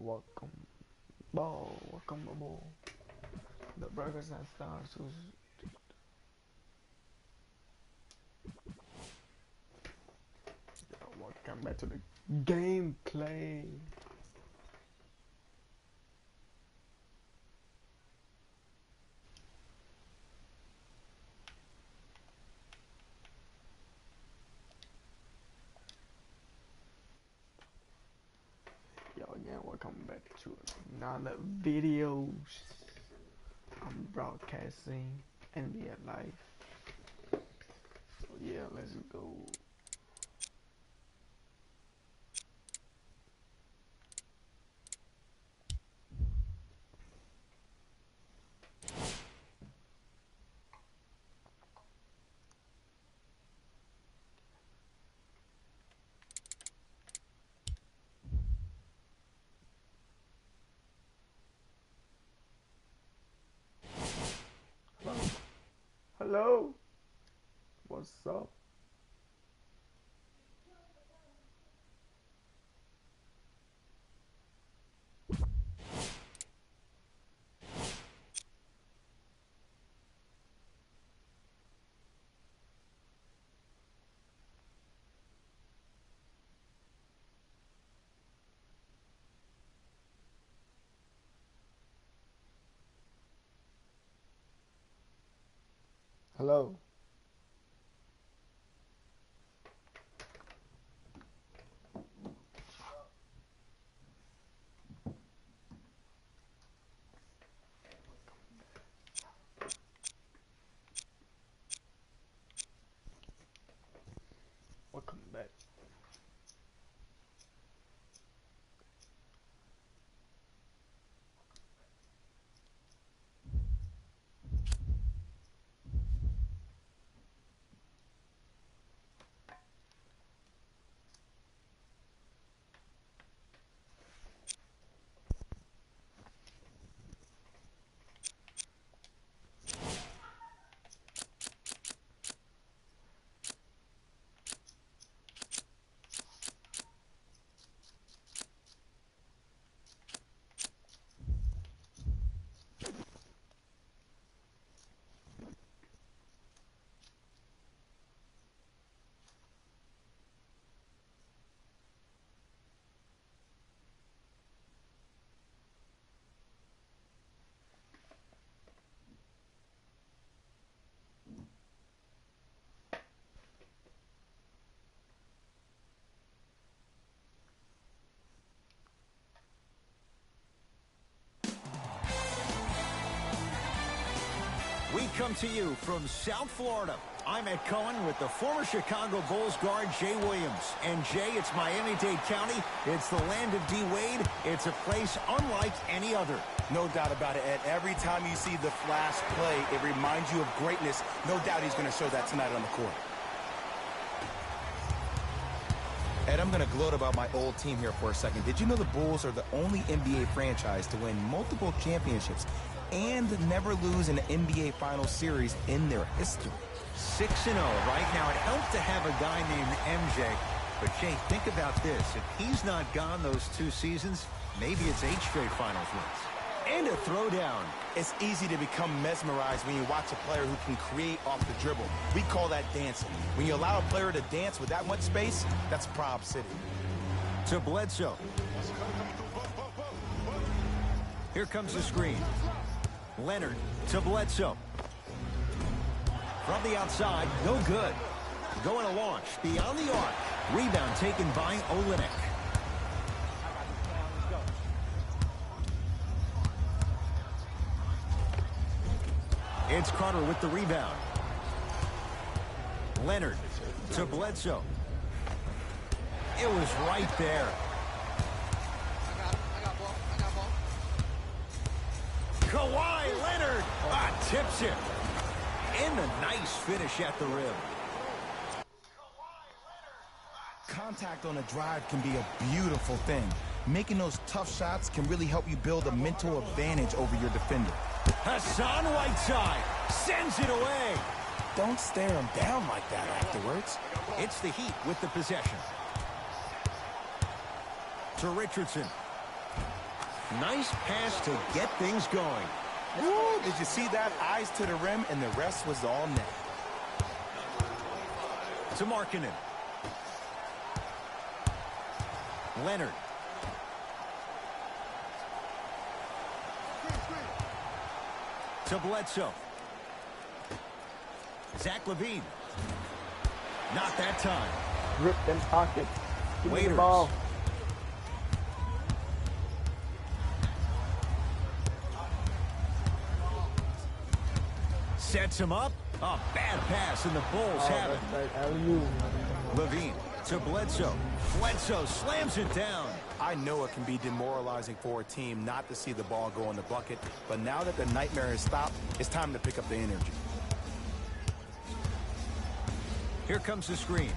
Welcome, welcome aboard the Burgers and Stars. Welcome back to the gameplay. Yo, again, welcome back to another videos. I'm broadcasting NBA Live. So yeah, let's go. Hello? Hello? What's up? Hello? Welcome back. We come to you from South Florida. I'm Ed Cohen with the former Chicago Bulls guard Jay Williams. And Jay, it's Miami-Dade County. It's the land of D-Wade. It's a place unlike any other. No doubt about it, Ed. Every time you see the Flash play, it reminds you of greatness. No doubt he's going to show that tonight on the court. Ed, I'm going to gloat about my old team here for a second. Did you know the Bulls are the only NBA franchise to win multiple championships and never lose an NBA Finals series in their history? 6-0 right now. It helps to have a guy named MJ. But, Jay, think about this. If he's not gone those 2 seasons, maybe it's 8 straight Finals wins. And a throwdown. It's easy to become mesmerized when you watch a player who can create off the dribble. We call that dancing. When you allow a player to dance with that much space, that's Prob City. To Bledsoe. Here comes the screen. Leonard to Bledsoe. From the outside, no good. Going to launch beyond the arc. Rebound taken by Olynyk. It's Carter with the rebound. Leonard to Bledsoe. It was right there. Kawhi Leonard tips it. And a nice finish at the rim. Contact on a drive can be a beautiful thing. Making those tough shots can really help you build a mental advantage over your defender. Hassan Whiteside sends it away. Don't stare him down like that afterwards. It's the Heat with the possession. To Richardson. Nice pass to get things going. Woo, did you see that? Eyes to the rim, and the rest was all net. To Markkanen. Leonard. To Bledsoe. Zach LaVine. Not that time. Rip them pockets. Give me the Waiters. ball. Sets him up. A bad pass, and the Bulls have it. That's right. Alley-oop. LaVine to Bledsoe. Bledsoe slams it down. I know it can be demoralizing for a team not to see the ball go in the bucket, but now that the nightmare has stopped, it's time to pick up the energy. Here comes the screen.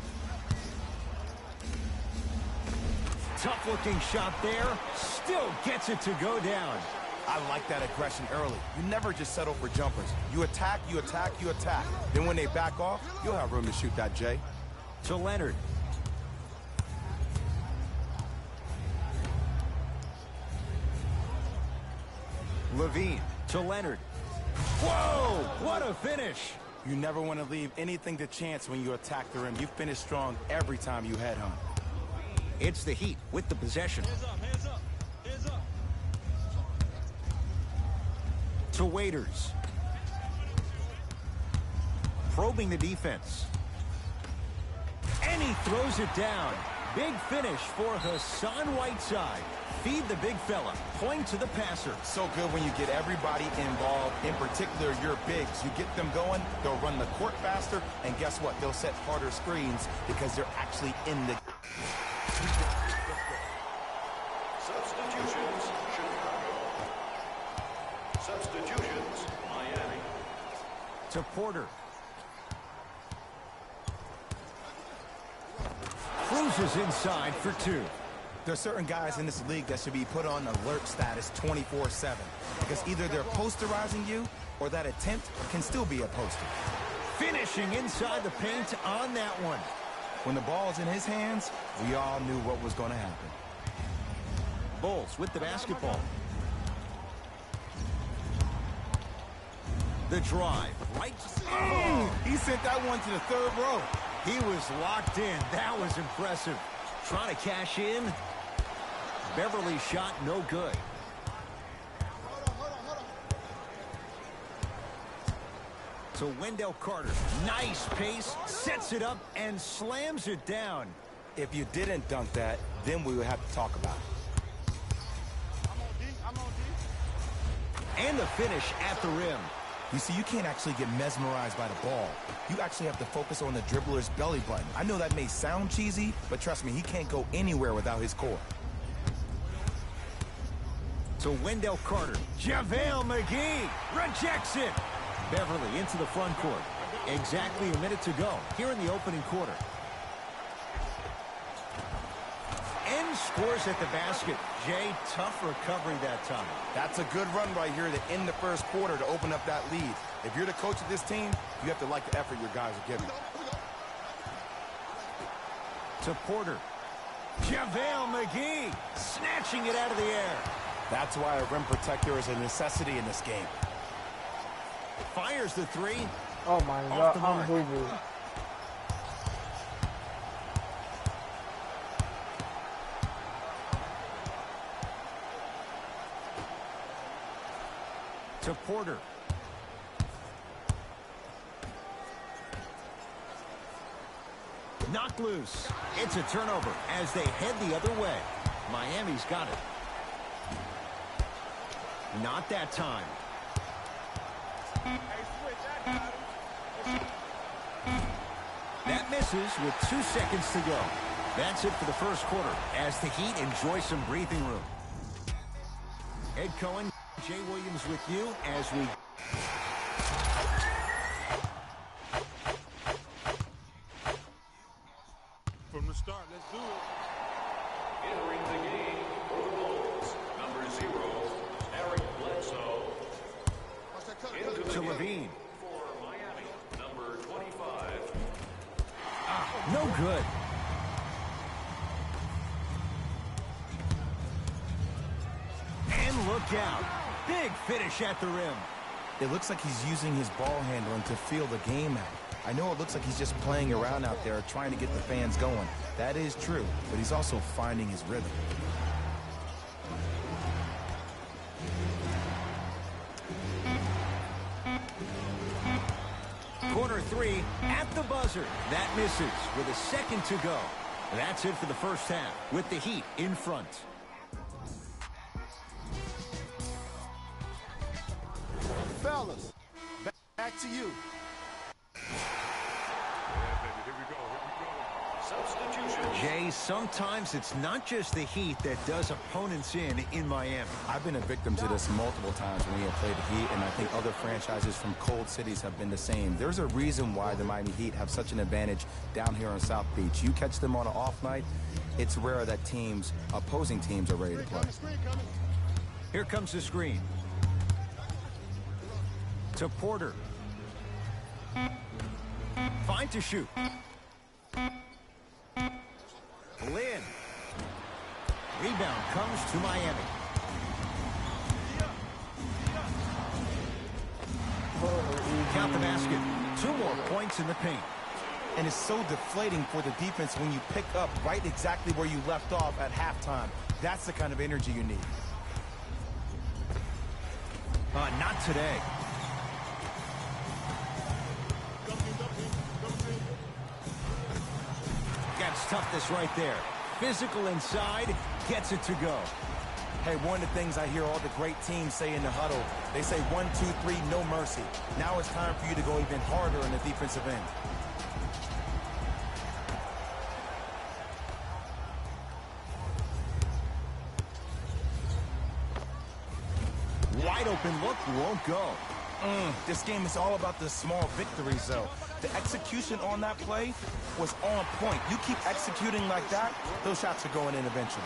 Tough-looking shot there. Still gets it to go down. I like that aggression early. You never just settle for jumpers. You attack, you attack, you attack. Then when they back off, you'll have room to shoot that, Jay. To Leonard. LaVine to Leonard. Whoa! What a finish! You never want to leave anything to chance when you attack the rim. You finish strong every time you head home. It's the Heat with the possession. Hands up, hands up, hands up. To Waiters. Probing the defense. And he throws it down. Big finish for Hassan Whiteside. Feed the big fella. Point to the passer. So good when you get everybody involved, in particular your bigs. You get them going, they'll run the court faster, and guess what? They'll set harder screens because they're actually in the... Substitutions, Chicago. Substitutions, Miami. To Porter. Cruises inside for two. There are certain guys in this league that should be put on alert status 24/7 because either they're posterizing you or that attempt can still be a poster. Finishing inside the paint on that one. When the ball's in his hands, we all knew what was going to happen. Bulls with the basketball. The drive. Right. Oh, he sent that one to the third row. He was locked in. That was impressive. Trying to cash in. Beverly shot no good. To Wendell Carter. Nice pace. Sets it up and slams it down. If you didn't dunk that, then we would have to talk about it. I'm on D. And the finish at the rim. You see, you can't actually get mesmerized by the ball. You actually have to focus on the dribbler's belly button. I know that may sound cheesy, but trust me, he can't go anywhere without his core. To Wendell Carter. JaVale McGee rejects it. Beverly into the front court. Exactly a minute to go here in the opening quarter. And scores at the basket. Jay, tough recovery that time. That's a good run right here to end the first quarter to open up that lead. If you're the coach of this team, you have to like the effort your guys are giving. To Porter. JaVale McGee snatching it out of the air. That's why a rim protector is a necessity in this game. Fires the three. Oh my Off God, the I'm mark. boo-boo. To Porter. Knocked loose. It's a turnover as they head the other way. Miami's got it. Not that time. That misses with 2 seconds to go. That's it for the first quarter as the Heat enjoy some breathing room. Ed Cohen, Jay Williams with you as we... From the start, let's do it. Entering the game for the Bulls, number 0, Eric Bledsoe. Into the To game LaVine. for Miami, number 25. No good. And down. Big finish at the rim. It looks like he's using his ball handling to feel the game out. I know it looks like he's just playing around out there trying to get the fans going. That is true, but he's also finding his rhythm. Corner three at the buzzer. That misses with a second to go. That's it for the first half with the Heat in front. Fellas, back to you. Jay, sometimes it's not just the Heat that does opponents in Miami. I've been a victim to this multiple times when we have played the Heat, and I think other franchises from cold cities have been the same. There's a reason why the Miami Heat have such an advantage down here on South Beach. You catch them on an off night, it's rare that opposing teams are ready to play. Here comes the screen. To Porter. 5 to shoot. Lynn. Rebound comes to Miami. Count the basket. 2 more points in the paint. And it's so deflating for the defense when you pick up right exactly where you left off at halftime. That's the kind of energy you need. Not today. Got toughness right there. Physical inside, gets it to go. Hey, one of the things I hear all the great teams say in the huddle, they say 1, 2, 3, no mercy. Now it's time for you to go even harder in the defensive end. Wide open look, won't go. This game is all about the small victories, though. The execution on that play was on point. You keep executing like that, those shots are going in eventually.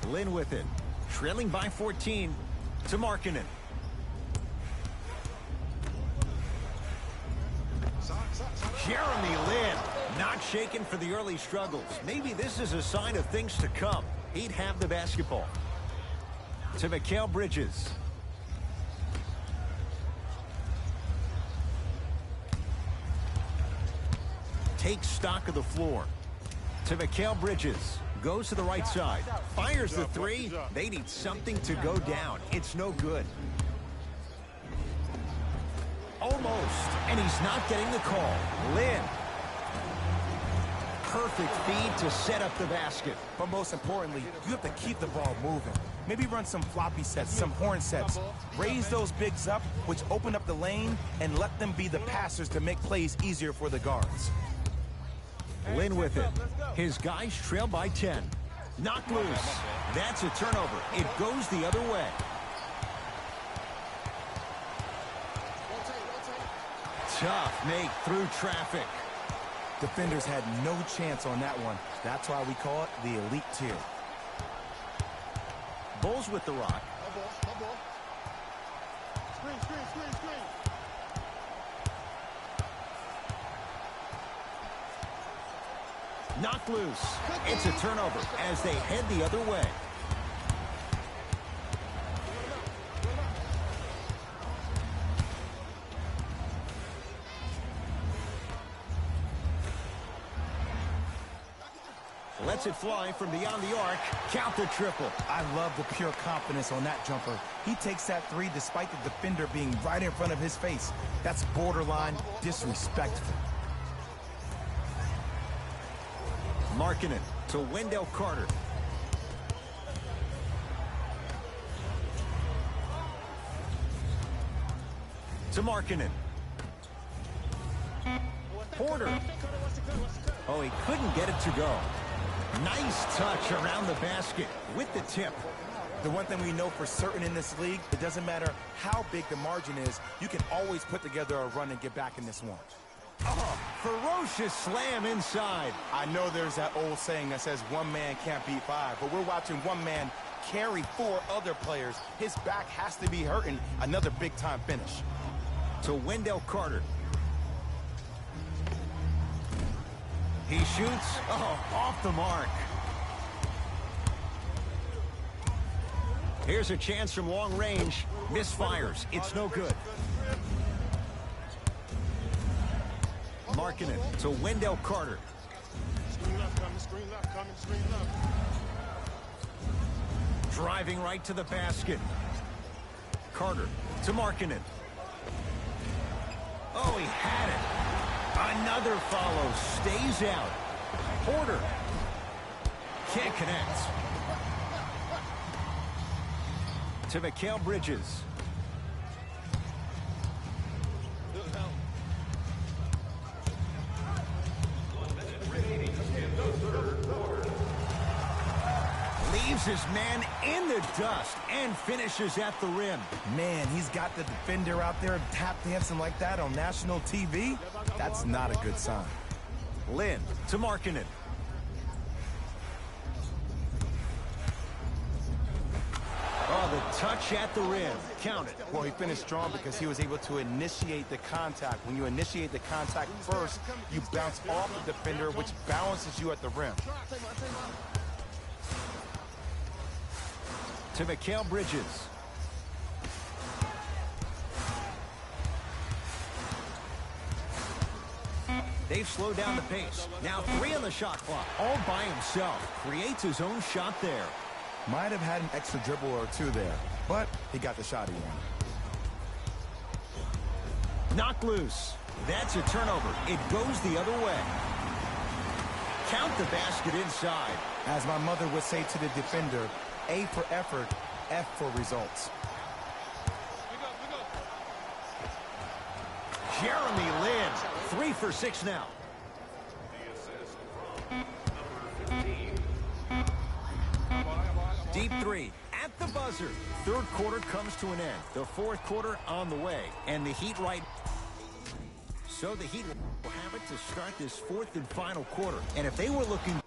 Lynn with it. Trailing by 14 to Markkanen. Jeremy Lin not shaken for the early struggles. Maybe this is a sign of things to come. He'd have the basketball. To Mikal Bridges. Takes stock of the floor. To Mikal Bridges. Goes to the right side. Fires the three. They need something to go down. It's no good. Almost. And he's not getting the call. Lynn. Perfect feed to set up the basket. But most importantly, you have to keep the ball moving. Maybe run some floppy sets, some horn sets. Raise those bigs up, which open up the lane, and let them be the passers to make plays easier for the guards. Lynn with it. His guys trail by 10. Knocked loose. That's a turnover. It goes the other way. Tough make through traffic. Defenders had no chance on that one. That's why we call it the elite tier. Bulls with the rock. Screen. Knocked loose. It's a turnover as they head the other way. Lets it fly from beyond the arc. Count the triple. I love the pure confidence on that jumper. He takes that three despite the defender being right in front of his face. That's borderline disrespectful. Markkanen to Wendell Carter. To Markkanen. Porter. Oh, he couldn't get it to go. Nice touch around the basket with the tip. The one thing we know for certain in this league, it doesn't matter how big the margin is, you can always put together a run and get back in this one. Oh, ferocious slam inside. I know there's that old saying that says one man can't beat five, but we're watching one man carry 4 other players. His back has to be hurting. Another big-time finish. To Wendell Carter. He shoots. Oh, off the mark. Here's a chance from long range. Misfires. It's no good. Marking it to Wendell Carter. Screen left coming, screen left coming, screen left. Driving right to the basket. Carter to Markkanen. Oh, he had it. Another follow. Stays out. Porter. Can't connect. To Mikal Bridges. Leaves his man in the dust and finishes at the rim. Man, he's got the defender out there tap dancing like that on national TV. That's not a good sign. Lynn to Markkanen. Oh, the touch at the rim. Count it. Well, he finished strong because he was able to initiate the contact. When you initiate the contact first, you bounce off the defender, which balances you at the rim. To Mikal Bridges. They've slowed down the pace. Now 3 on the shot clock. All by himself. Creates his own shot there. Might have had an extra dribble or two there, but he got the shot he wanted. Knocked loose. That's a turnover. It goes the other way. Count the basket inside. As my mother would say to the defender, A for effort, F for results. Jeremy Lin, 3 for 6 now. Deep 3 at the buzzer. Third quarter comes to an end. The fourth quarter on the way. And the Heat So the Heat will have it to start this fourth and final quarter. And if they were looking...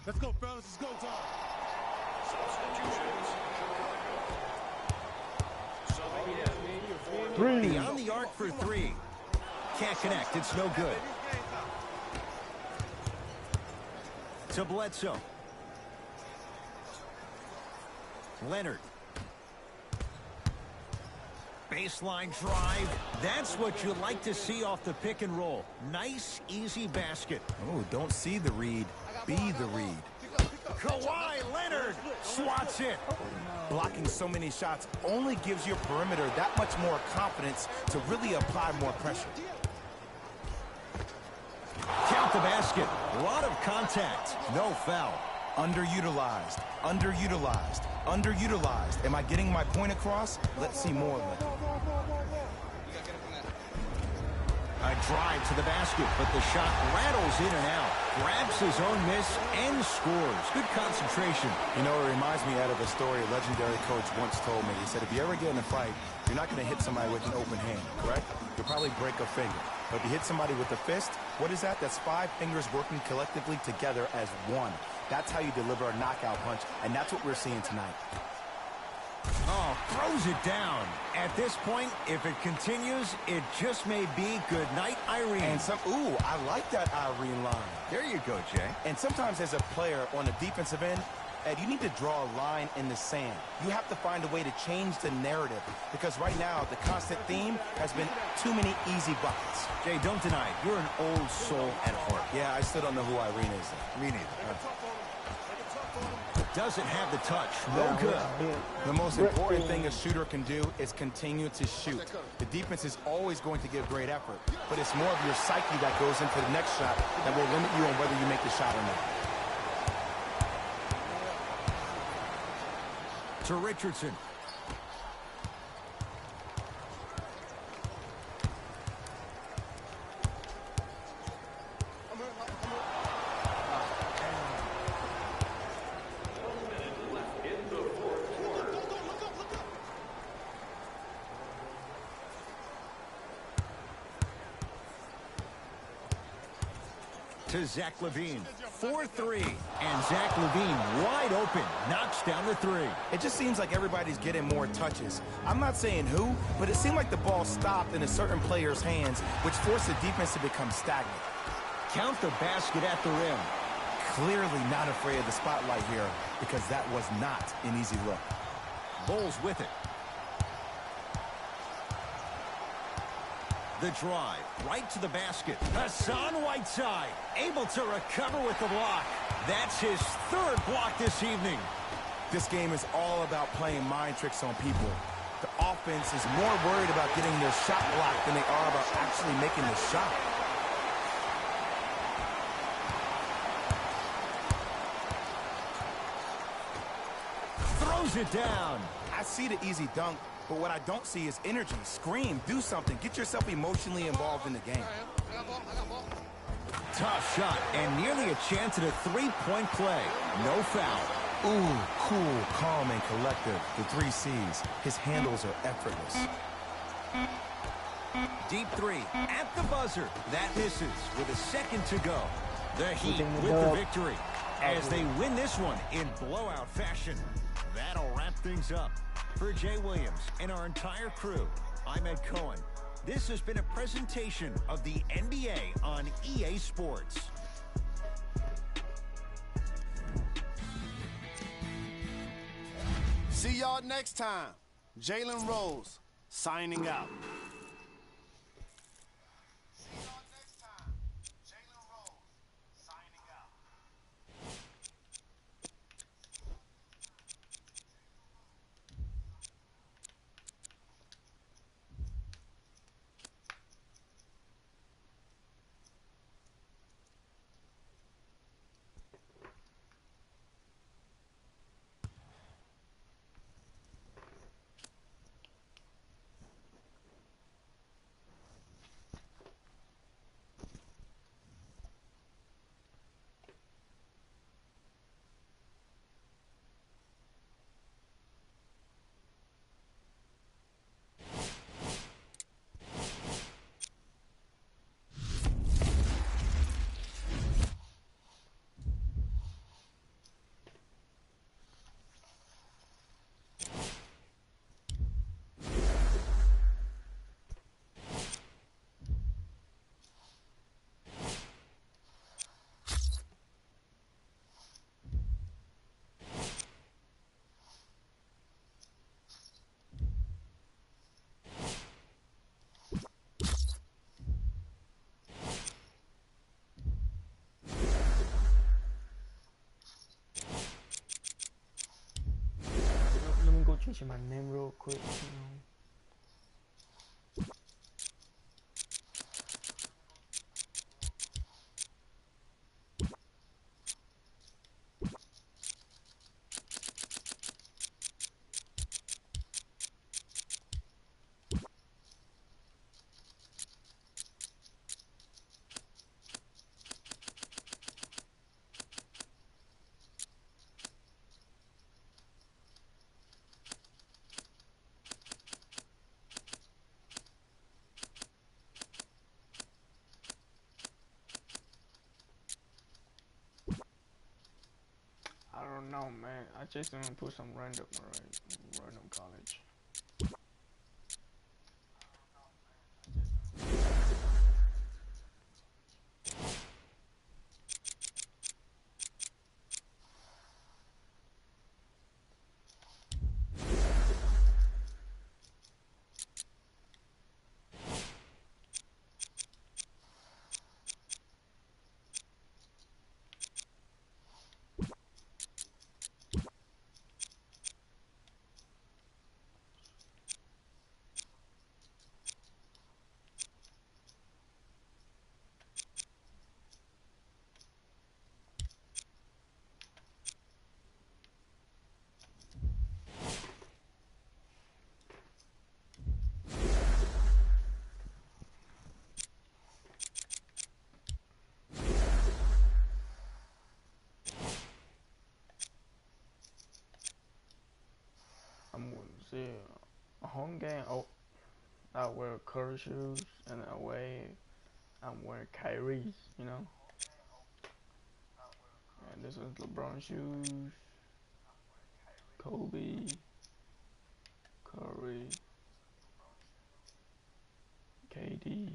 Let's go, fellas. It's go time. Substitutions. Beyond the arc for 3. Can't connect. It's no good. To Bledsoe. Leonard. Baseline drive. That's what you like to see off the pick and roll. Nice, easy basket. Oh, don't see the read. Be the read. Kawhi Leonard swats it. Blocking so many shots only gives your perimeter that much more confidence to really apply more pressure. Count the basket. A lot of contact. No foul. Underutilized, underutilized, underutilized. Am I getting my point across? Let's see more of it. A drive to the basket, but the shot rattles in and out. Grabs his own miss and scores. Good concentration. You know, it reminds me out of a story a legendary coach once told me. He said, if you ever get in a fight, you're not going to hit somebody with an open hand, correct? You'll probably break a finger. But if you hit somebody with a fist, what is that? That's 5 fingers working collectively together as one. That's how you deliver a knockout punch, and that's what we're seeing tonight. Oh, throws it down. At this point, if it continues, it just may be good night, Irene. And ooh, I like that Irene line. There you go, Jay. And sometimes as a player on the defensive end, Ed, you need to draw a line in the sand. You have to find a way to change the narrative because right now the constant theme has been too many easy buckets. Jay, don't deny it. You're an old soul at heart. Yeah, I still don't know who Irene is. Me neither. Doesn't have the touch. No good. The most important thing a shooter can do is continue to shoot. The defense is always going to give great effort, but it's more of your psyche that goes into the next shot that will limit you on whether you make the shot or not. To Richardson. To Zach LaVine. 4-3. And Zach LaVine wide open. Knocks down the three. It just seems like everybody's getting more touches. I'm not saying who, but it seemed like the ball stopped in a certain player's hands, which forced the defense to become stagnant. Count the basket at the rim. Clearly not afraid of the spotlight here, because that was not an easy look. Bulls with it. The drive, right to the basket. Hassan Whiteside, able to recover with the block. That's his third block this evening. This game is all about playing mind tricks on people. The offense is more worried about getting their shot blocked than they are about actually making the shot. Throws it down. I see the easy dunk, but what I don't see is energy. Scream, do something. Get yourself emotionally involved in the game. Tough shot and nearly a chance at a three-point play. No foul. Ooh, cool, calm, and collective. The 3 C's. His handles are effortless. Deep three at the buzzer. That misses with a second to go. The Heat with the victory as they win this one in blowout fashion. That'll wrap things up. For Jay Williams and our entire crew, I'm Ed Cohen. This has been a presentation of the NBA on EA Sports. See y'all next time. Jalen Rose signing out. Let me go change my name real quick. I don't know, man. I just gonna put some random college. I'm gonna see a home game. Oh, I wear Curry shoes, and away I'm wearing Kyrie's. You know. This is LeBron shoes. Kobe. Curry. KD.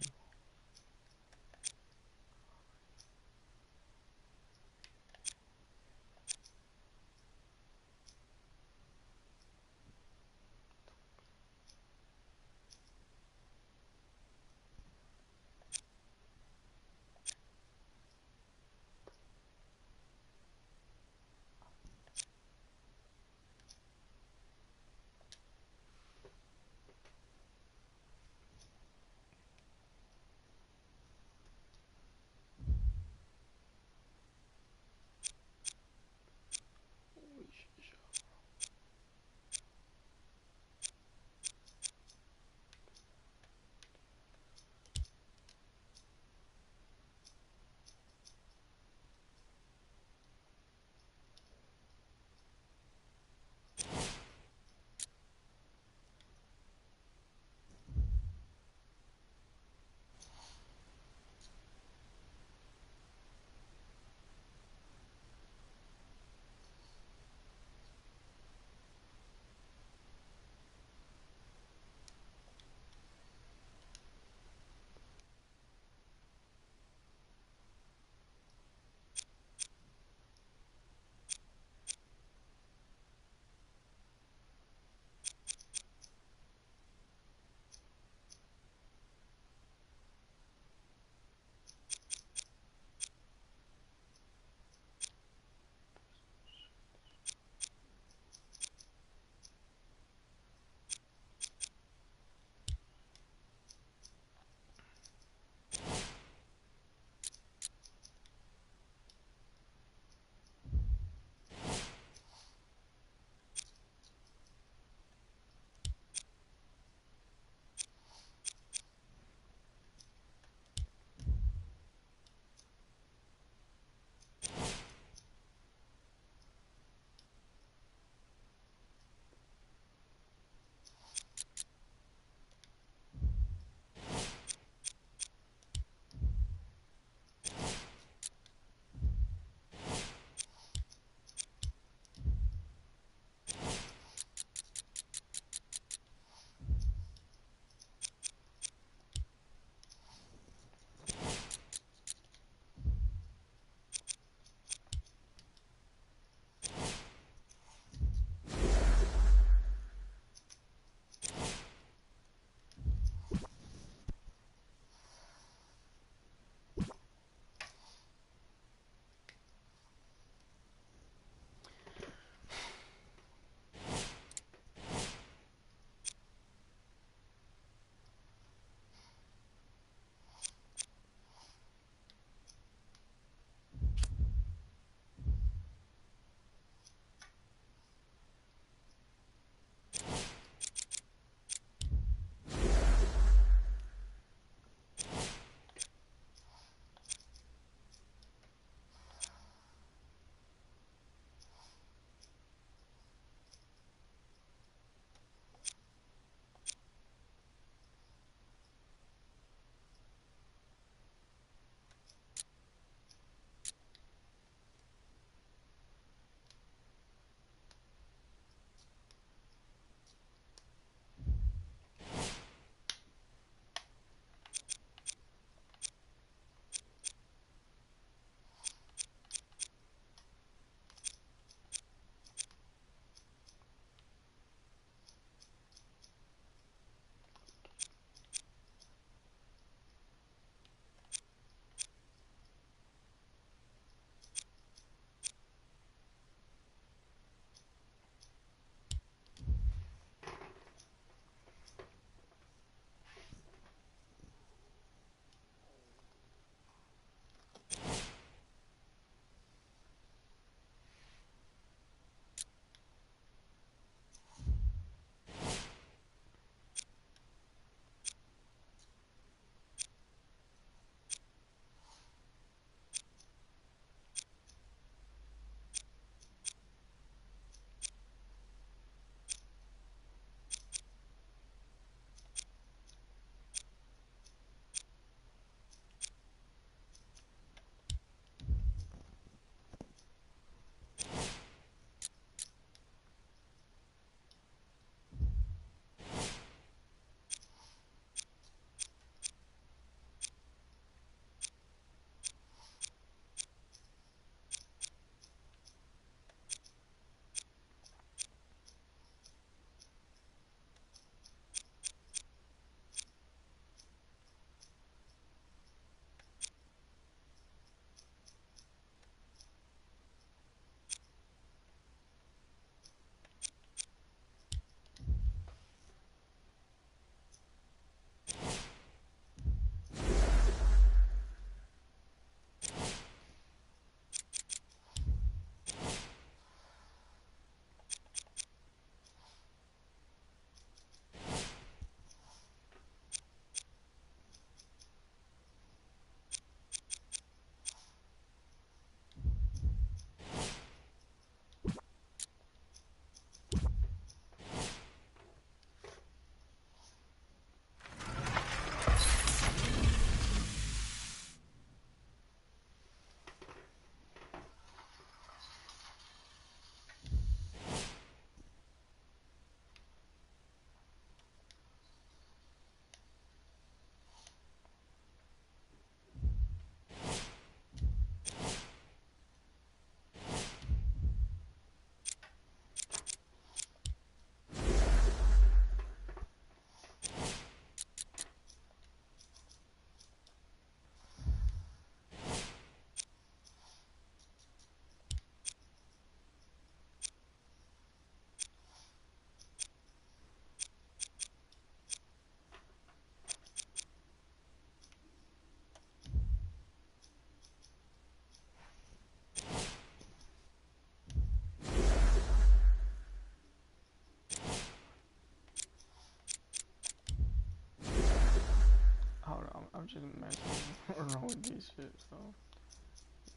with this shit, so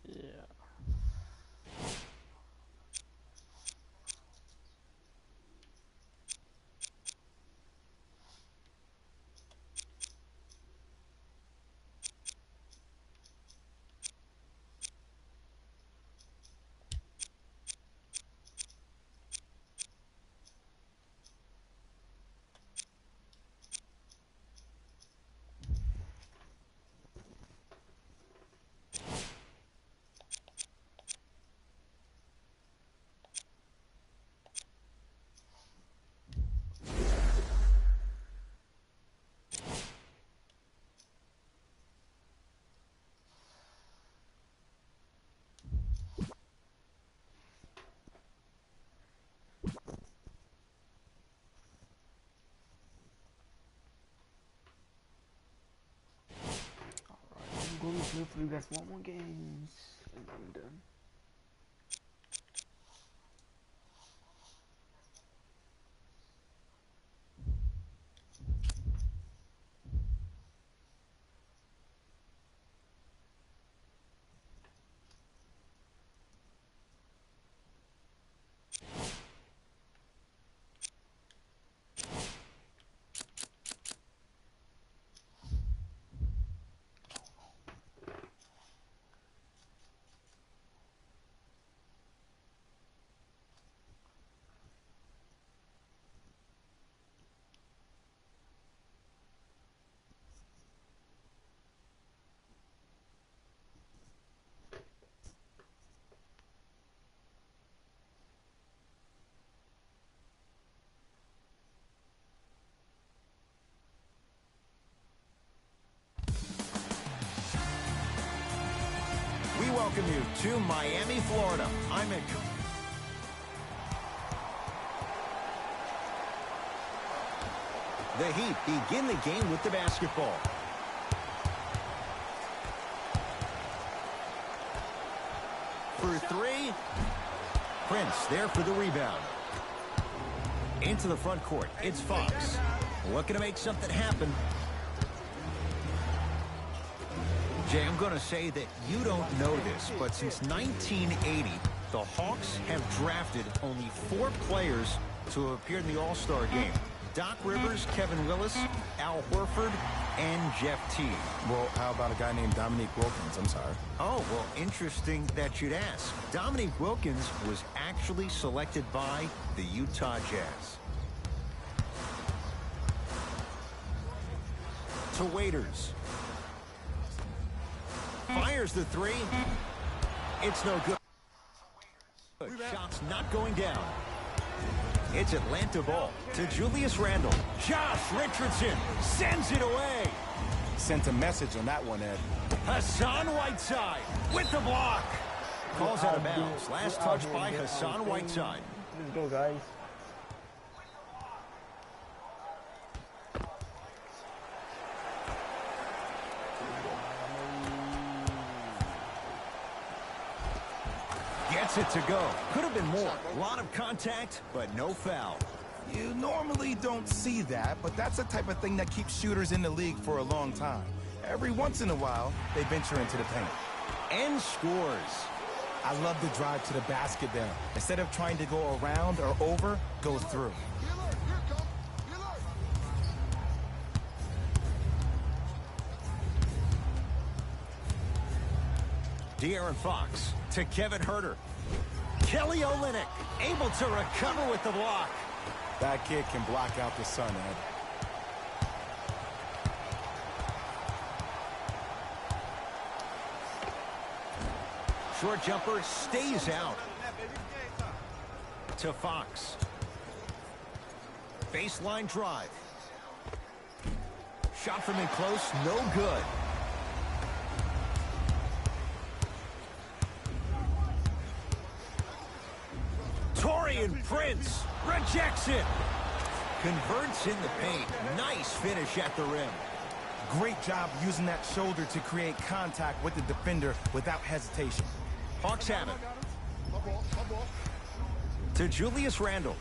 yeah. I'm going to play for you guys one more games and I'm done. We welcome you to Miami, Florida. I'm at... The Heat begin the game with the basketball. For three. Prince there for the rebound. Into the front court. It's Fox. Looking to make something happen. Jay, I'm going to say that you don't know this, but since 1980, the Hawks have drafted only 4 players to appear in the All-Star game. Doc Rivers, Kevin Willis, Al Horford, and Jeff Teague. Well, how about a guy named Dominique Wilkins? I'm sorry. Oh, well, interesting that you'd ask. Dominique Wilkins was actually selected by the Utah Jazz. To Waiters. Fires the three. It's no good. Shots not going down. It's Atlanta ball to Julius Randle. Josh Richardson sends it away. Sent a message on that one, Ed. Hassan Whiteside with the block. Calls out of bounds. Last touch by Hassan Whiteside. Let's go, guys. Gets it to go. Could have been more. A lot of contact, but no foul. You normally don't see that, but that's the type of thing that keeps shooters in the league for a long time. Every once in a while, they venture into the paint. And scores. I love the drive to the basket there. Instead of trying to go around or over, go through. De'Aaron Fox to Kevin Huerter. Kelly Olynyk able to recover with the block. That kid can block out the sun, Ed. Short jumper stays out. To Fox. Baseline drive. Shot from in close, no good. Taurean Prince rejects it. Converts in the paint. Nice finish at the rim. Great job using that shoulder to create contact with the defender without hesitation. Hawks have it. To Julius Randle.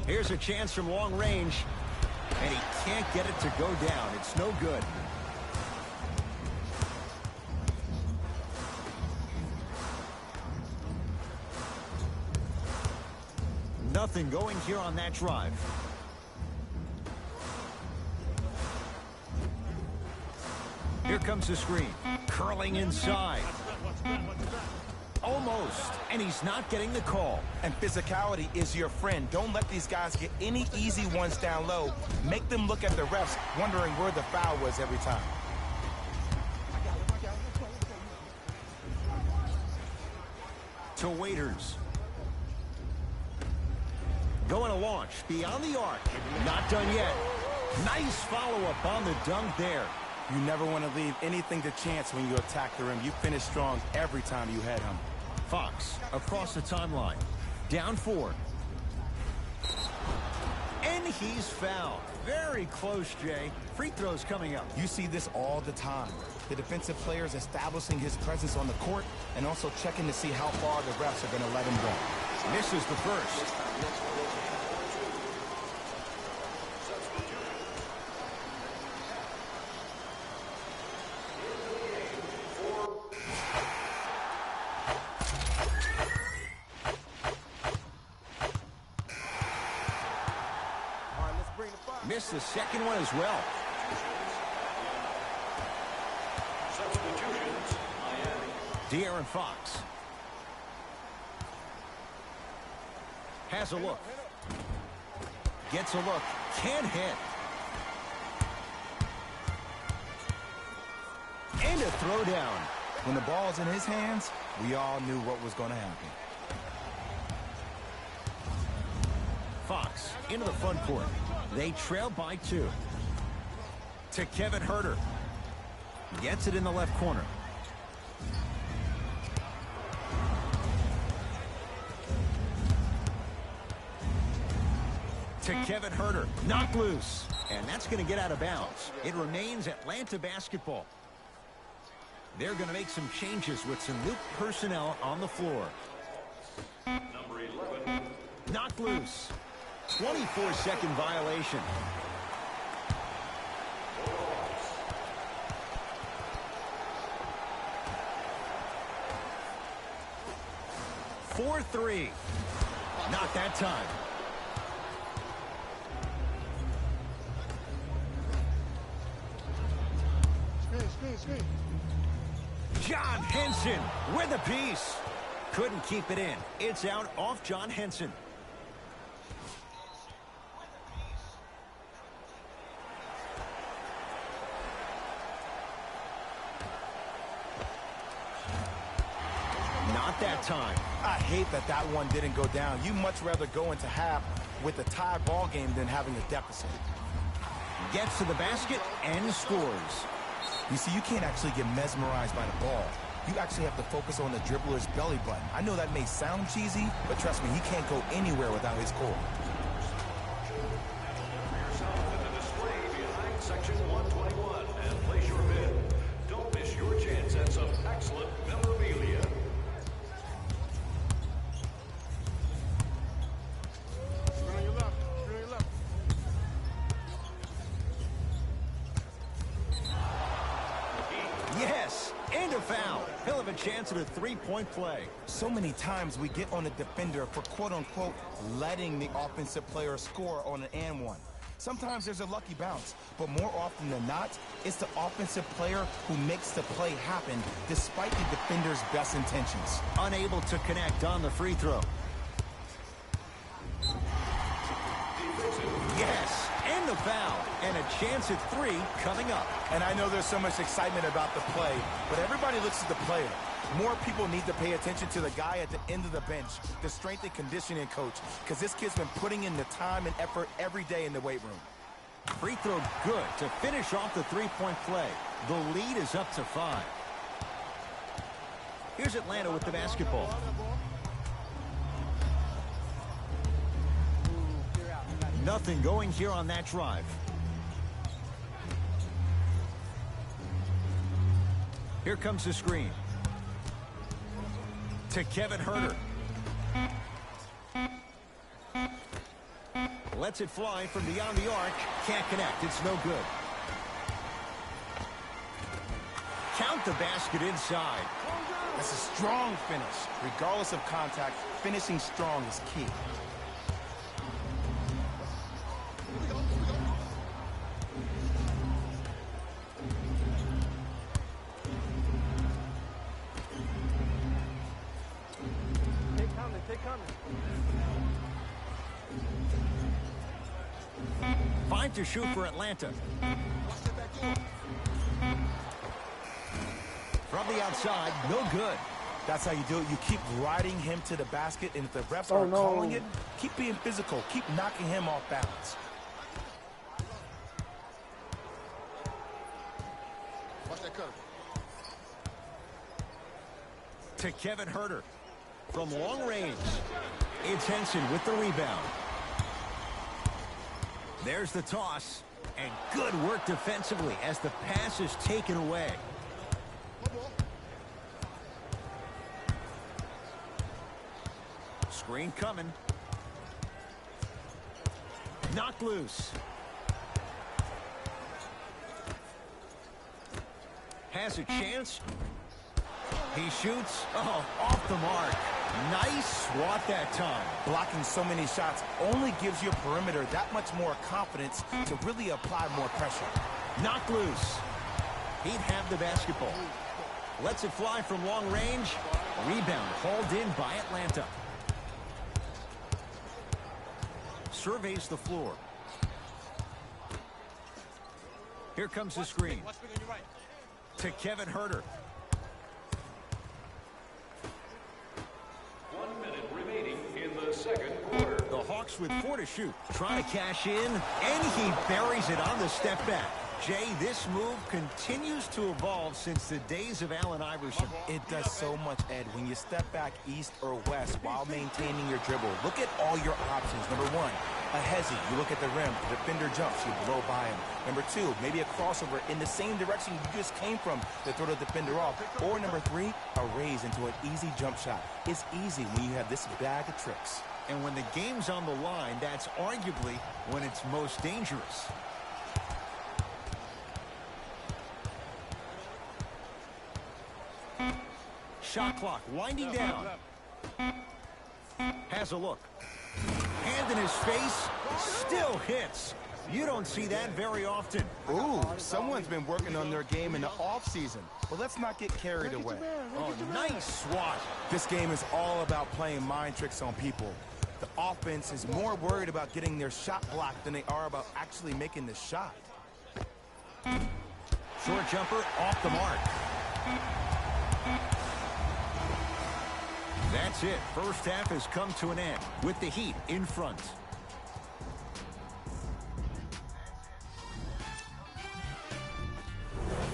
Here's a chance from long range. And he can't get it to go down. It's no good. Nothing going here on that drive. Here comes the screen. Curling inside. Almost. And he's not getting the call. And physicality is your friend. Don't let these guys get any easy ones down low. Make them look at the refs, wondering where the foul was every time. To Waiters. Going to launch beyond the arc. Not done yet. Nice follow-up on the dunk there. You never want to leave anything to chance when you attack the rim. You finish strong every time you head him. Fox across the timeline. Down 4. And he's fouled. Very close, Jay. Free throws coming up. You see this all the time. The defensive players establishing his presence on the court and also checking to see how far the refs are going to let him go. Misses the first. Missed the second one as well. De'Aaron Fox has a look. Gets a look. Can't hit. And a throwdown. When the ball's in his hands, we all knew what was going to happen. Fox into the front court. They trail by 2. To Kevin Huerter. Gets it in the left corner. To Kevin Huerter. Knocked loose. And that's going to get out of bounds. It remains Atlanta basketball. They're going to make some changes with some new personnel on the floor. Number 11. Knocked loose. 24-second violation. For 3. Not that time. Screen. John Henson with a piece. Couldn't keep it in. It's out off John Henson. Not that time. I hate that that one didn't go down. You much rather go into half with a tie ball game than having a deficit. Gets to the basket and scores. You see, you can't actually get mesmerized by the ball. You actually have to focus on the dribbler's belly button. I know that may sound cheesy, but trust me, he can't go anywhere without his core. Yourself in the display behind section 121 and place your bid. Don't miss your chance at some excellent memorabilia. Screen on your left. Yes, and a foul. He'll have a chance at a three-point play. So many times we get on the defender for quote-unquote letting the offensive player score on an and one. Sometimes there's a lucky bounce, but more often than not, it's the offensive player who makes the play happen despite the defender's best intentions. Unable to connect on the free throw. Yes, and the foul. And a chance at 3 coming up. And I know there's so much excitement about the play, but everybody looks at the player. More people need to pay attention to the guy at the end of the bench, the strength and conditioning coach, because this kid's been putting in the time and effort every day in the weight room. Free throw good to finish off the three-point play. The lead is up to 5. Here's Atlanta with the basketball. Nothing going here on that drive. Here comes the screen. To Kevin Huerter. Lets it fly from beyond the arc. Can't connect. It's no good. Count the basket inside. That's a strong finish. Regardless of contact, finishing strong is key. They coming. 5 to shoot for Atlanta. From the outside, no good. That's how you do it. You keep riding him to the basket, and if the refs Oh, aren't no. calling it, keep being physical. Keep knocking him off balance. Watch that cutter. To Kevin Huerter. From long range, it's Henson with the rebound. There's the toss, and good work defensively as the pass is taken away. Screen coming. Knocked loose. Has a chance. He shoots. Oh, off the mark. Nice swat that time. Blocking so many shots only gives your perimeter that much more confidence to really apply more pressure. Knocked loose. He'd have the basketball. Lets it fly from long range. Rebound hauled in by Atlanta. Surveys the floor. Here comes the screen. To Kevin Huerter. 1 minute remaining in the second quarter. The Hawks with 4 to shoot. Trying to cash in, and he buries it on the step back. Jay, this move continues to evolve since the days of Allen Iverson. It does so much, Ed. When you step back east or west while maintaining your dribble, look at all your options. Number one, a hezzy. You look at the rim. The defender jumps. You blow by him. Number two, maybe a crossover in the same direction you just came from to throw the defender off. Or number three, a raise into an easy jump shot. It's easy when you have this bag of tricks. And when the game's on the line, that's arguably when it's most dangerous. Shot clock winding down. Has a look. Hand in his face. Still hits. You don't see that very often. Ooh, someone's been working on their game in the offseason. But let's not get carried away. Oh, nice swat. This game is all about playing mind tricks on people. The offense is more worried about getting their shot blocked than they are about actually making the shot. Short jumper off the mark. That's it. First half has come to an end with the Heat in front.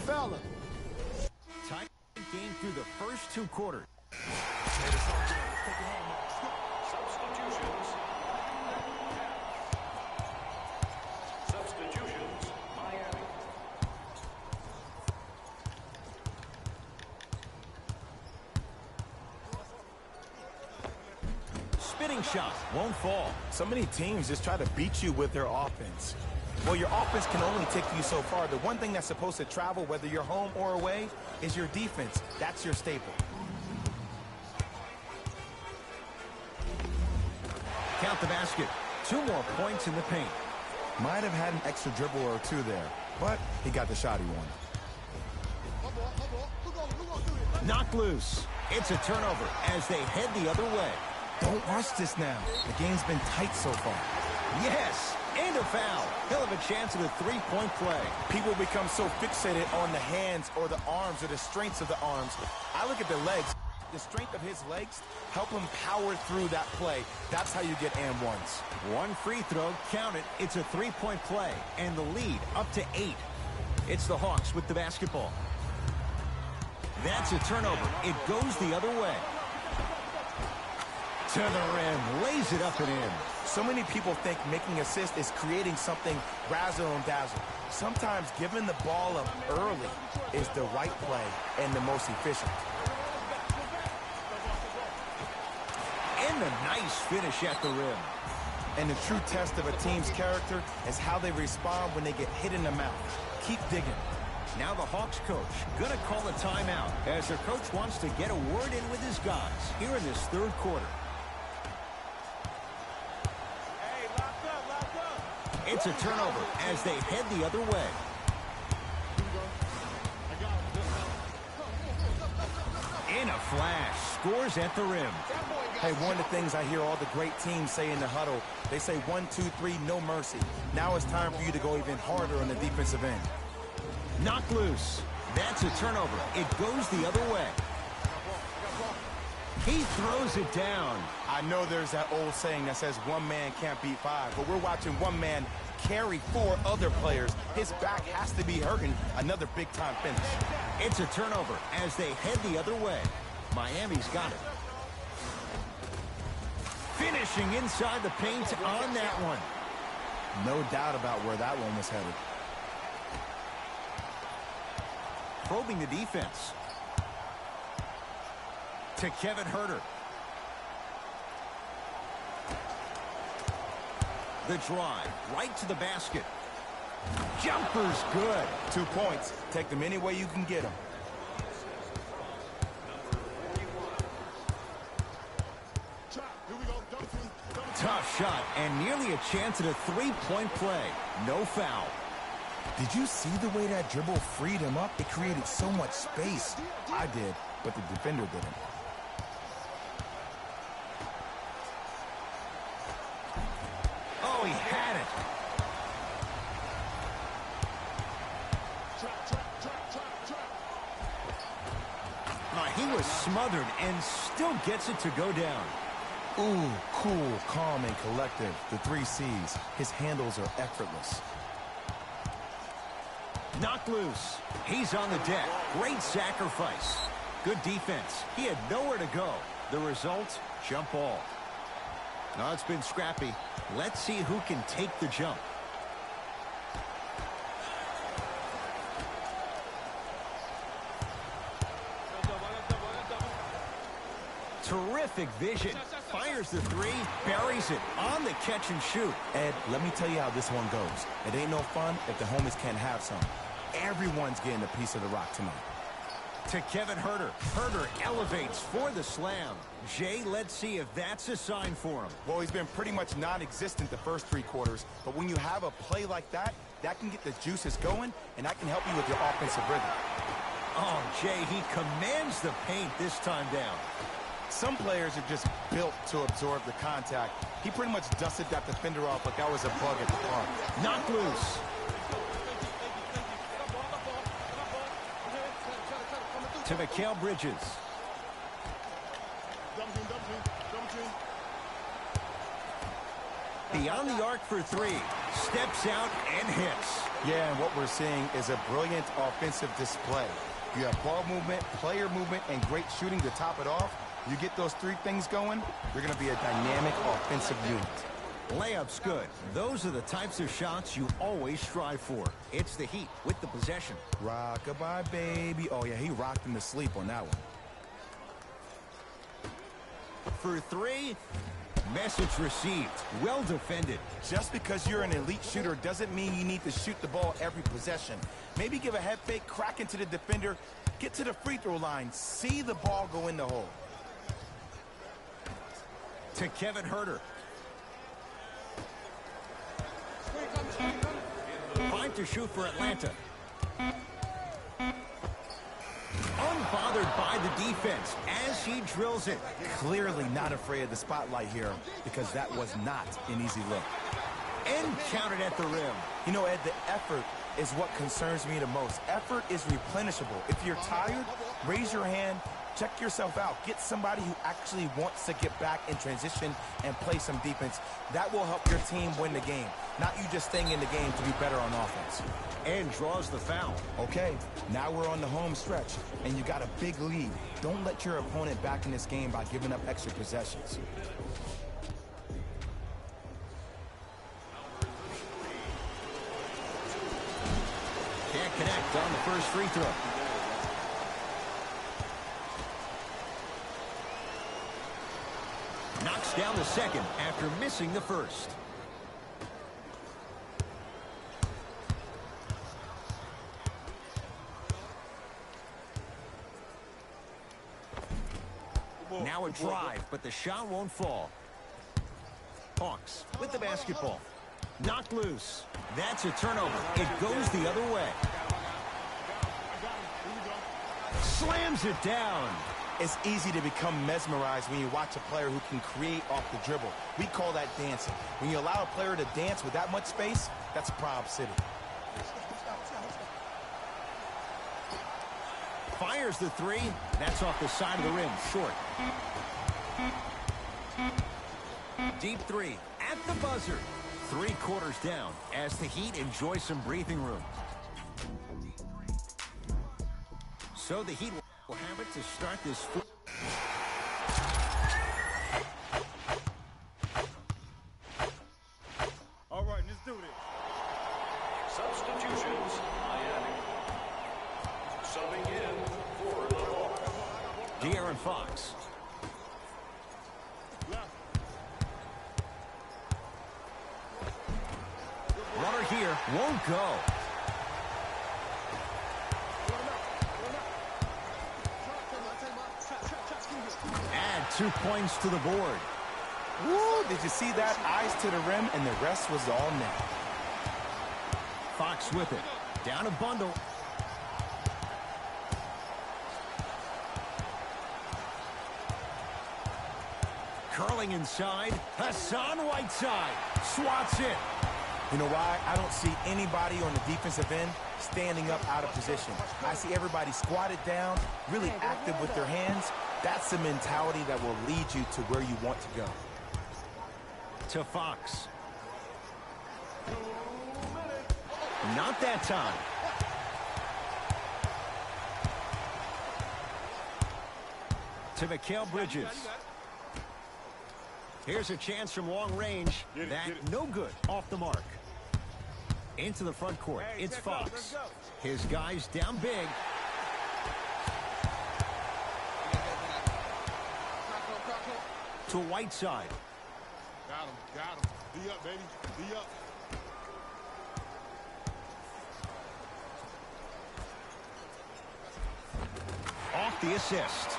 Fella. Tight game through the first 2 quarters. Substitutions, Miami. Spinning shot won't fall. So many teams just try to beat you with their offense. Well, your offense can only take you so far. The one thing that's supposed to travel, whether you're home or away, is your defense. That's your staple. Count the basket. 2 more points in the paint. Might have had an extra dribble or two there, but he got the shot he wanted. Knocked loose. It's a turnover as they head the other way. Don't rush this now. The game's been tight so far. Yes, and a foul. He'll have a chance at a 3-point play. People become so fixated on the hands or the arms or the strengths of the arms. I look at the legs. The strength of his legs help him power through that play. That's how you get and ones. 1 free throw, count it. It's a 3-point play, and the lead up to 8. It's the Hawks with the basketball. That's a turnover. It goes the other way. To the rim, lays it up and in. So many people think making assists is creating something razzle and dazzle. Sometimes giving the ball up early is the right play and the most efficient. And a nice finish at the rim. And the true test of a team's character is how they respond when they get hit in the mouth. Keep digging. Now the Hawks coach gonna call a timeout as their coach wants to get a word in with his guys here in this 3rd quarter. It's a turnover as they head the other way. In a flash, scores at the rim. Hey, one of the things I hear all the great teams say in the huddle, they say 1, 2, 3, no mercy. Now it's time for you to go even harder on the defensive end. Knocked loose. That's a turnover. It goes the other way. He throws it down. I know there's that old saying that says one man can't beat five, but we're watching one man carry 4 other players. His back has to be hurting. Another big-time finish. It's a turnover as they head the other way. Miami's got it. Finishing inside the paint on that one. No doubt about where that one was headed. Probing the defense. To Kevin Huerter. The drive, right to the basket. Jumper's good. 2 points. Take them any way you can get them. Tough shot and nearly a chance at a 3-point play. No foul. Did you see the way that dribble freed him up? It created so much space. I did, but the defender didn't. Oh, he had it. He was smothered and still gets it to go down. Ooh, cool, calm, and collective. The 3 C's. His handles are effortless. Knocked loose. He's on the deck. Great sacrifice. Good defense. He had nowhere to go. The result, jump ball. Now it's been scrappy. Let's see who can take the jump. Terrific vision. Fires the 3, buries it on the catch and shoot. Ed, let me tell you how this one goes. It ain't no fun if the homies can't have some. Everyone's getting a piece of the rock tonight. To Kevin Huerter. Huerter elevates for the slam. Jay, let's see if that's a sign for him. Well, he's been pretty much non-existent the first 3 quarters, but when you have a play like that, that can get the juices going, and that can help you with your offensive rhythm. Oh, Jay, he commands the paint this time down. Some players are just built to absorb the contact. He pretty much dusted that defender off like that was a bug at the park. Knocked loose. To Mikal Bridges. Beyond the arc for 3. Steps out and hits. Yeah, and what we're seeing is a brilliant offensive display. You have ball movement, player movement, and great shooting to top it off. You get those 3 things going, you're going to be a dynamic offensive unit. Layup's good. Those are the types of shots you always strive for. It's the Heat with the possession. Rock-a-bye, baby. Oh, yeah, he rocked him to sleep on that one. For 3, message received. Well defended. Just because you're an elite shooter doesn't mean you need to shoot the ball every possession. Maybe give a head fake, crack into the defender, get to the free throw line, see the ball go in the hole. To Kevin Huerter. 5 to shoot for Atlanta. Unbothered by the defense as he drills it. Clearly not afraid of the spotlight here because that was not an easy look. And counted at the rim. You know, Ed, the effort is what concerns me the most. Effort is replenishable. If you're tired, raise your hand, check yourself out. Get somebody who actually wants to get back in transition and play some defense. That will help your team win the game, not you just staying in the game to be better on offense. And draws the foul. Okay, now we're on the home stretch, and you got a big lead. Don't let your opponent back in this game by giving up extra possessions. Can't connect on the first free throw. Knocks down the second after missing the first. Now a drive, but the shot won't fall. Hawks with the basketball. Knocked loose. That's a turnover. It goes the other way. Slams it down. It's easy to become mesmerized when you watch a player who can create off the dribble. We call that dancing. When you allow a player to dance with that much space, that's Prob City. Fires the three. That's off the side of the rim, short. Deep three at the buzzer. 3 quarters down as the Heat enjoy some breathing room. So the Heat will have it to start this. All right, let's do this. Substitutions, Miami. Subbing in for the Hawks. De'Aaron Fox. Runner here won't go. Add 2 points to the board. Woo, did you see that? Eyes to the rim, and the rest was all net. Fox with it. Down a bundle. Curling inside. Hassan Whiteside swats it. You know why? I don't see anybody on the defensive end standing up out of position. I see everybody squatted down, really active with their hands. That's the mentality that will lead you to where you want to go. To Fox. Not that time. To Mikal Bridges. Here's a chance from long range. No good. Off the mark. Into the front court. It's Fox. His guys down big. To Whiteside. Got him, got him. D up, baby. D up. Off the assist.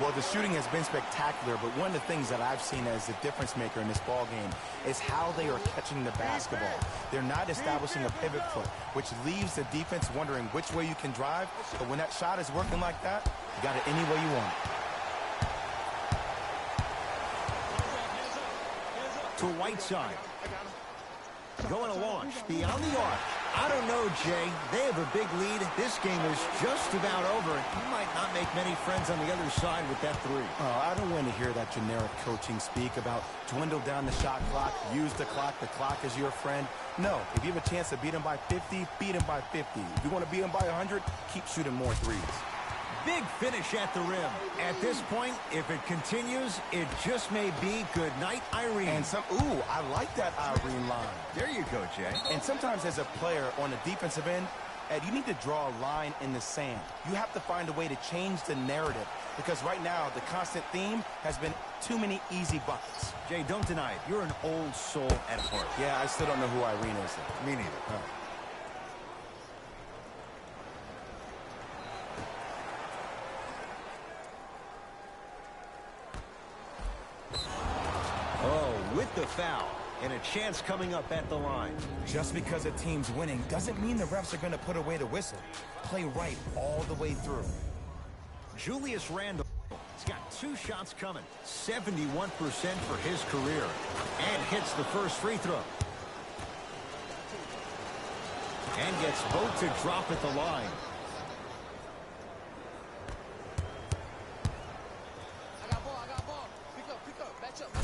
Well, the shooting has been spectacular, but one of the things that I've seen as the difference maker in this ball game is how they are catching the basketball. They're not establishing a pivot foot, which leaves the defense wondering which way you can drive, but when that shot is working like that, you got it any way you want it. To Whiteside. Going to launch beyond the arc. I don't know, Jay. They have a big lead. This game is just about over. You might not make many friends on the other side with that three. Oh, I don't want to hear that generic coaching speak about dwindle down the shot clock, use the clock is your friend. No, if you have a chance to beat them by 50, beat them by 50. If you want to beat them by 100, keep shooting more threes. Big finish at the rim. At this point, if it continues, it just may be good night, Irene. And ooh, I like that Irene line. There you go, Jay. And sometimes as a player on the defensive end, Ed, you need to draw a line in the sand. You have to find a way to change the narrative because right now the constant theme has been too many easy buckets. Jay, don't deny it. You're an old soul at heart. Yeah, I still don't know who Irene is. Me neither. With the foul, and a chance coming up at the line. Just because a team's winning doesn't mean the refs are going to put away the whistle. Play right all the way through. Julius Randle has got 2 shots coming. 71% for his career. And hits the first free throw. And gets both to drop at the line.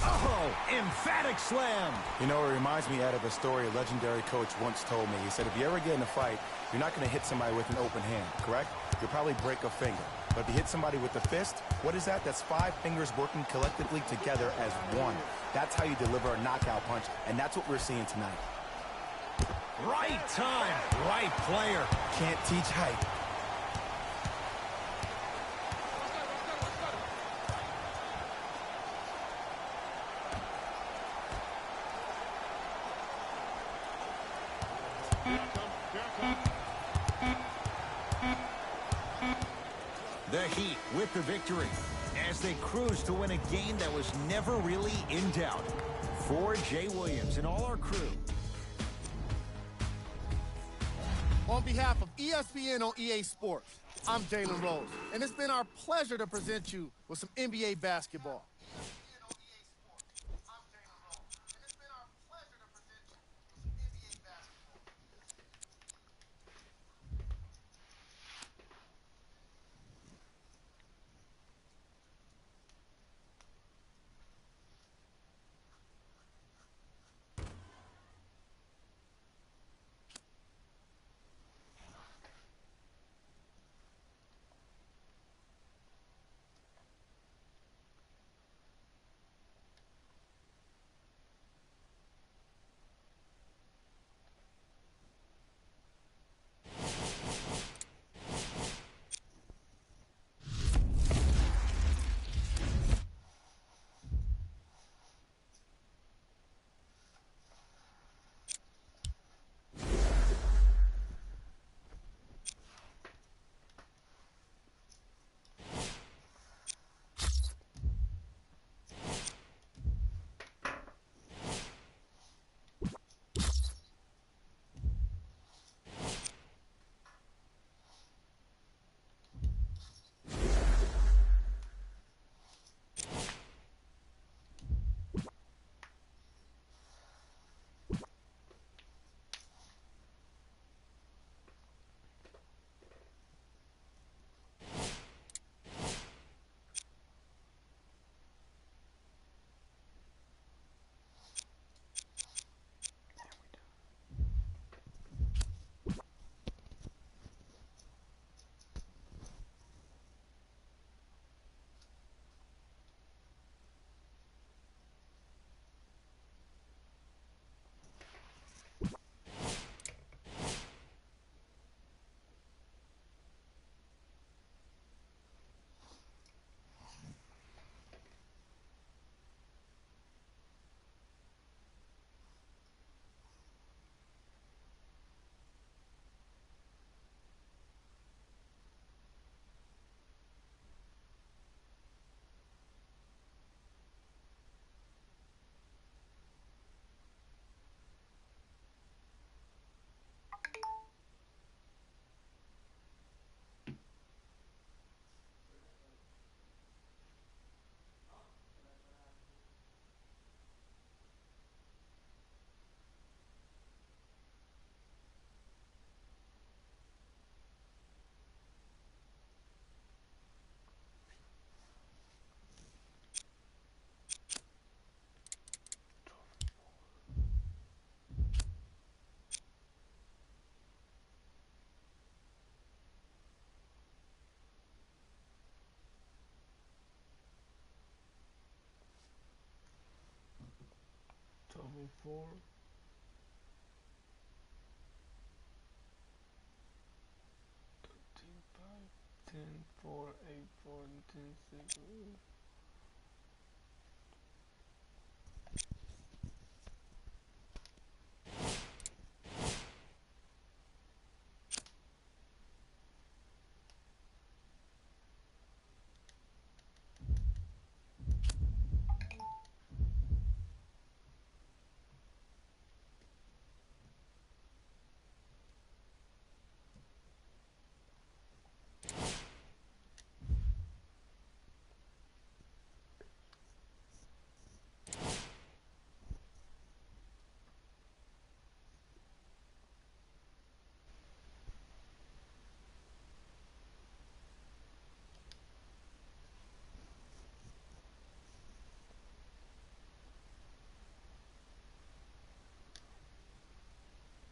Oh, emphatic slam. You know, it reminds me, Ed, of a story a legendary coach once told me. He said, if you ever get in a fight, you're not going to hit somebody with an open hand, correct? You'll probably break a finger. But if you hit somebody with a fist, what is that? That's 5 fingers working collectively together as one. That's how you deliver a knockout punch, and that's what we're seeing tonight. Right time, right player. Can't teach height. The Heat with the victory as they cruise to win a game that was never really in doubt. For Jay Williams and all our crew. On behalf of ESPN on EA Sports, I'm Jalen Rose, and it's been our pleasure to present you with some NBA basketball. Double four. 13, 5, 10, 4, 8, 4, and 10, 6.